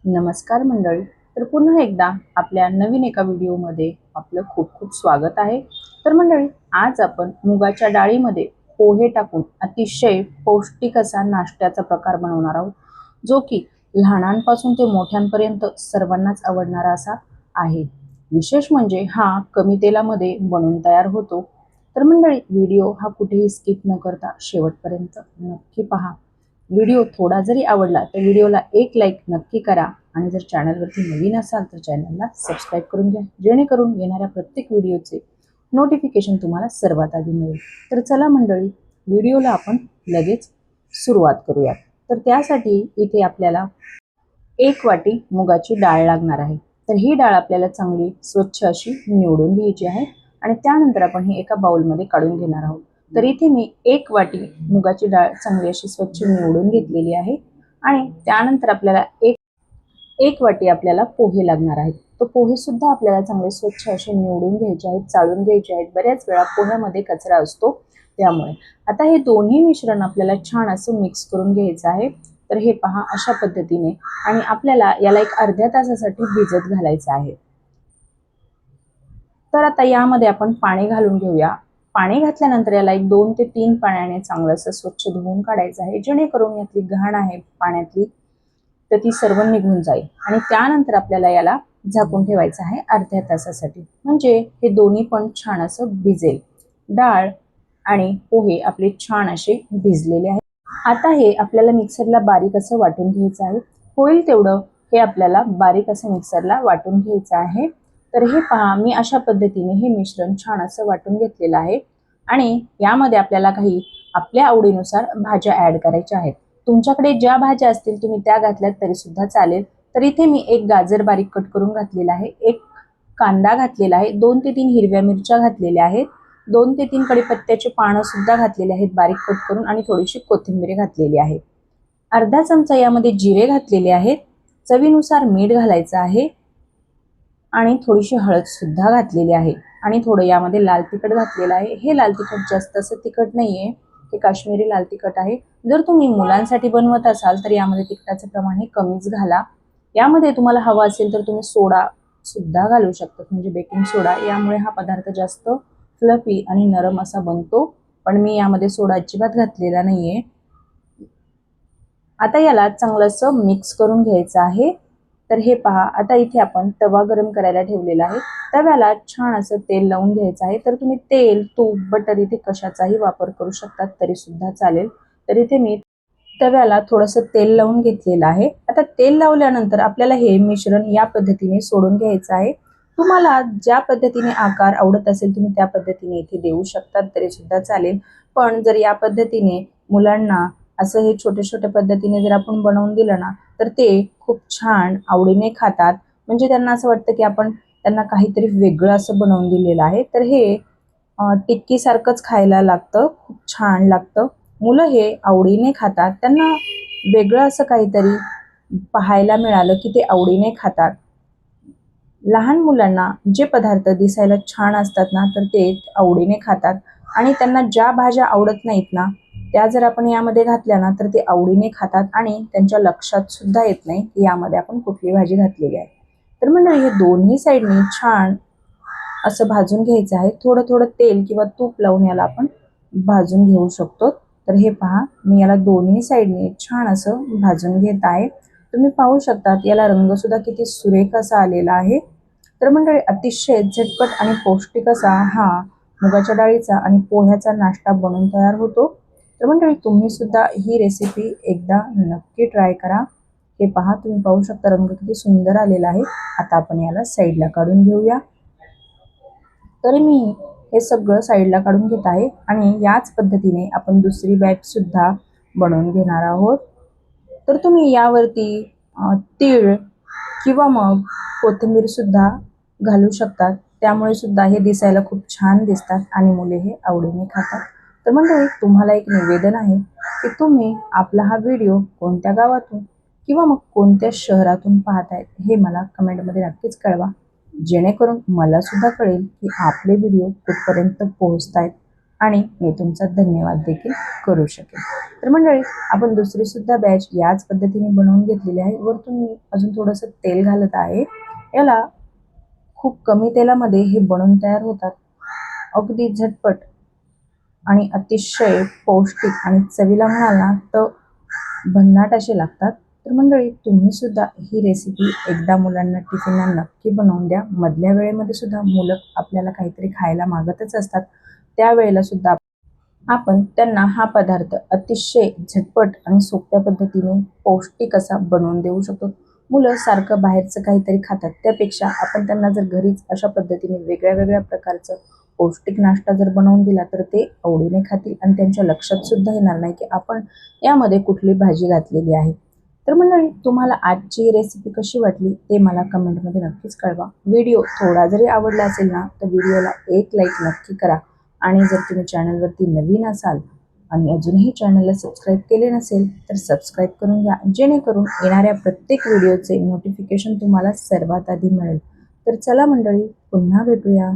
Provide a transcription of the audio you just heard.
नमस्कार मंडळी. तर पुन्हा एकदा आपल्या नवीन एका व्हिडिओमध्ये आपलं खूप खूप स्वागत आहे. तर मंडळी, आज आपण मुगाच्या डाळीमध्ये पोहे टाकून अतिशय पौष्टिक असा नाश्त्याचा प्रकार बनवणार आहोत, जो की लहानांपासून ते मोठ्यांपर्यंत सर्वांनाच आवडणारा असा आहे. विशेष म्हणजे हा कमी तेलामध्ये बनवून तयार होतो. तर मंडळी, व्हिडिओ हा कुठेही स्किप न करता शेवटपर्यंत नक्की पहा. व्हिडिओ थोडा जरी आवडला तर व्हिडिओला एक लाईक नक्की करा आणि जर चॅनलवरती नवीन असाल तर चॅनलला सबस्क्राईब करून घ्या, जेणेकरून येणाऱ्या प्रत्येक व्हिडिओचे नोटिफिकेशन तुम्हाला सर्वात आधी मिळेल. तर चला मंडळी, व्हिडिओला आपण लगेच सुरुवात करूयात. तर त्यासाठी इथे आपल्याला 1 वाटी मुगाची डाळ लागणार आहे. तर ही डाळ आपल्याला चांगली स्वच्छ अशी निवडून घ्यायची आहे आणि त्यानंतर आपण ही एका बाउलमध्ये काढून घेणार आहोत. तर इथे मी 1 वाटी मुगाची डाळ चांगली अशी स्वच्छ निवडून घेतलेली आहे आणि त्यानंतर आपल्याला एक वाटी आपल्याला पोहे लागणार आहेत. तर पोहे सुद्धा आपल्याला चांगले स्वच्छ असे निवडून घ्यायचे आहेत, चाळून घ्यायचे आहेत. बऱ्याच वेळा पोह्यामध्ये कचरा असतो, त्यामुळे आता हे दोन्ही मिश्रण आपल्याला छान असं मिक्स करून घ्यायचं आहे. तर हे पहा अशा पद्धतीने, आणि आपल्याला याला एक अर्ध्या तासासाठी भिजत घालायचं आहे. तर आता यामध्ये आपण पाणी घालून घेऊया. पाणी घातल्यानंतर याला एक 2 ते 3 पाण्याने चांगलं असं स्वच्छ धुवून काढायचं आहे, जेणेकरून यातली घाण आहे पाण्यातली तर ती सर्व निघून जाईल. आणि त्यानंतर आपल्याला याला झाकून ठेवायचं आहे अर्ध्या तासासाठी, म्हणजे हे दोन्ही पण छान असं भिजेल. डाळ आणि पोहे आपले छान असे भिजलेले आहेत. आता हे आपल्याला मिक्सरला बारीक असं वाटून घ्यायचं आहे. होईल तेवढं हे आपल्याला बारीक असं मिक्सरला वाटून घ्यायचं आहे. तर हे पहा, मी अशा पद्धतीने हे मिश्रण छान असं वाटून घेतलेलं आहे आणि यामध्ये आपल्याला काही आपल्या आवडीनुसार भाज्या ऍड करायच्या आहेत. तुमच्याकडे ज्या भाज्या असतील तुम्ही त्या घातल्यात तरी सुद्धा चालेल. तर इथे मी एक गाजर बारीक कट करून घातलेला आहे, एक कांदा घातलेला आहे, 2 ते 3 हिरव्या मिरच्या घातलेल्या आहेत, 2 ते 3 कढीपत्त्याची पानं सुद्धा घातलेली आहेत बारीक कट करून, आणि थोडीशी कोथिंबीर घातलेली आहे. अर्धा चमचा यामध्ये जिरे घातलेले आहेत, चवीनुसार मीठ घालायचं आहे आणि थोडीशी हळद सुद्धा घातलेली आहे आणि थोडं यामध्ये लाल तिखट घातलेलं आहे. हे लाल तिखट जास्त असं तिखट नाहीये, हे काश्मीरी लाल तिखट आहे. जर तुम्ही मुलांसाठी बनवत असाल तर यामध्ये तिखटाचं प्रमाण हे कमीच घाला. यामध्ये तुम्हाला हवा असेल तर तुम्ही सोडा सुद्धा घालू शकता, म्हणजे बेकिंग सोडा. यामुळे हा पदार्थ जास्त फ्लफी आणि नरम असा बनतो, पण मी यामध्ये सोडा अजिबात घातलेला नाहीये. आता याला चांगलं असं मिक्स करून घ्यायचं आहे. तर हे पहा, आता इथे आपण तवा गरम करायला ठेवलेला आहे. तव्याला छान असं तेल लावून घ्यायचं आहे. तर तुम्ही तेल, तूप, बटर इथे कशाचाही वापर करू शकतात तरी सुद्धा चालेल. तर इथे मी तव्याला थोडंसं तेल लावून घेतलेलं आहे. आता तेल लावल्यानंतर आपल्याला हे मिश्रण या पद्धतीने सोडून घ्यायचं आहे. तुम्हाला ज्या पद्धतीने आकार आवडत असेल तुम्ही त्या पद्धतीने इथे देऊ शकतात तरी सुद्धा चालेल. पण जर या पद्धतीने मुलांना असं हे छोट्या छोट्या पद्धतीने जर आपण बनवून दिलं ना, तर ते खूप छान आवडीने खातात. म्हणजे त्यांना असं वाटतं की आपण त्यांना काहीतरी वेगळं असं बनवून दिलेलं आहे. तर हे टिक्की सारखंच खायला लागतं, खूप छान लागतं. मुलं हे आवडीने खातात. त्यांना वेगळं असं काहीतरी पाहायला मिळालं की ते आवडीने खातात. लहान मुलांना जे पदार्थ दिसायला छान असतात ना, तर ते आवडीने खातात. आणि त्यांना ज्या भाज्या आवडत नाहीत ना, त्या जर आपण यामध्ये घातल्या ना, तर ते आवडीने खातात आणि त्यांच्या लक्षात सुद्धा येत नाही की यामध्ये आपण कुठली भाजी घातलेली आहे. तर मंडळी, हे दोन्ही साईडनी छान असं भाजून घ्यायचं आहे. थोडं थोडं तेल किंवा तूप लावून याला आपण भाजून घेऊ शकतो. तर हे पहा, मी याला दोन्ही साईडने छान असं भाजून घेत आहे. तुम्ही पाहू शकतात याला रंग सुद्धा किती सुरेख असा आलेला आहे. तर मंडळी, अतिशय झटपट आणि पौष्टिक असा हा मुगाच्या डाळीचा आणि पोह्याचा नाश्ता बनून तयार होतो. तर मंडळी, तुम्ही सुद्धा ही रेसिपी एकदा नक्की ट्राय करा. हे पहा, तुम्ही पाहू शकता रंग किती सुंदर आलेला आहे. आता आपण याला साईडला काढून घेऊया. तर मी हे सगळं साईडला काढून घेत आहे आणि याच पद्धतीने आपण दुसरी बॅच सुद्धा बनवून घेणार आहोत. तर तुम्ही यावरती तीळ किंवा मग कोथिंबीर सुद्धा घालू शकतात. त्यामुळे सुद्धा हे दिसायला खूप छान दिसतात आणि मुले हे आवडीने खातात. तर मंडळी, तुम्हाला एक निवेदन आहे की तुम्ही आपला हा व्हिडिओ कोणत्या गावातून किंवा मग कोणत्या शहरातून पाहतायत हे मला कमेंटमध्ये नक्कीच कळवा, जेणेकरून मला सुद्धा कळेल की आपले व्हिडिओ कुठपर्यंत पोहोचतायत. आणि मी तुमचा धन्यवाद देखील करू शकेन. तर मंडळी, आपण दुसरी सुद्धा बॅच याच पद्धतीने बनवून घेतलेली आहे. वरतून मी अजून थोडंसं तेल घालत आहे. याला खूप कमी तेलामध्ये हे बनवून तयार होतात. अगदी झटपट आणि अतिशय पौष्टिक आणि चवीला म्हणाल ना तर भन्नाट असे लागतात. तर मंडळी, तुम्ही सुद्धा ही रेसिपी एकदा मुलांना टिफिनला नक्की बनवून द्या. मधल्या वेळेमध्ये सुद्धा मुलं आपल्याला काहीतरी खायला मागतच असतात. त्यावेळेला सुद्धा आपण त्यांना हा पदार्थ अतिशय झटपट आणि सोप्या पद्धतीने पौष्टिक असा बनवून देऊ शकतो. मुलं सारखं बाहेरचं काहीतरी खातात, त्यापेक्षा आपण त्यांना जर घरीच अशा पद्धतीने वेगळ्या वेगळ्या प्रकारचं पौष्टिक नाश्ता जर बनवून दिला तर ते आवडीने खातील आणि त्यांच्या लक्षात सुद्धा येणार नाही की आपण यामध्ये कुठली भाजी घातलेली आहे. तर मंडळी, तुम्हाला आजची रेसिपी कशी वाटली ते मला कमेंटमध्ये नक्कीच कळवा. व्हिडिओ थोडा जरी आवडला असेल ना तर व्हिडिओला एक लाईक नक्की करा. आणि जर तुम्ही चॅनलवरती नवीन असाल आणि अजूनही चॅनलला सबस्क्राईब केले नसेल तर सबस्क्राईब करून घ्या, जेणेकरून येणाऱ्या प्रत्येक व्हिडिओचे नोटिफिकेशन तुम्हाला सर्वात आधी मिळेल. तर चला मंडळी, पुन्हा भेटूया.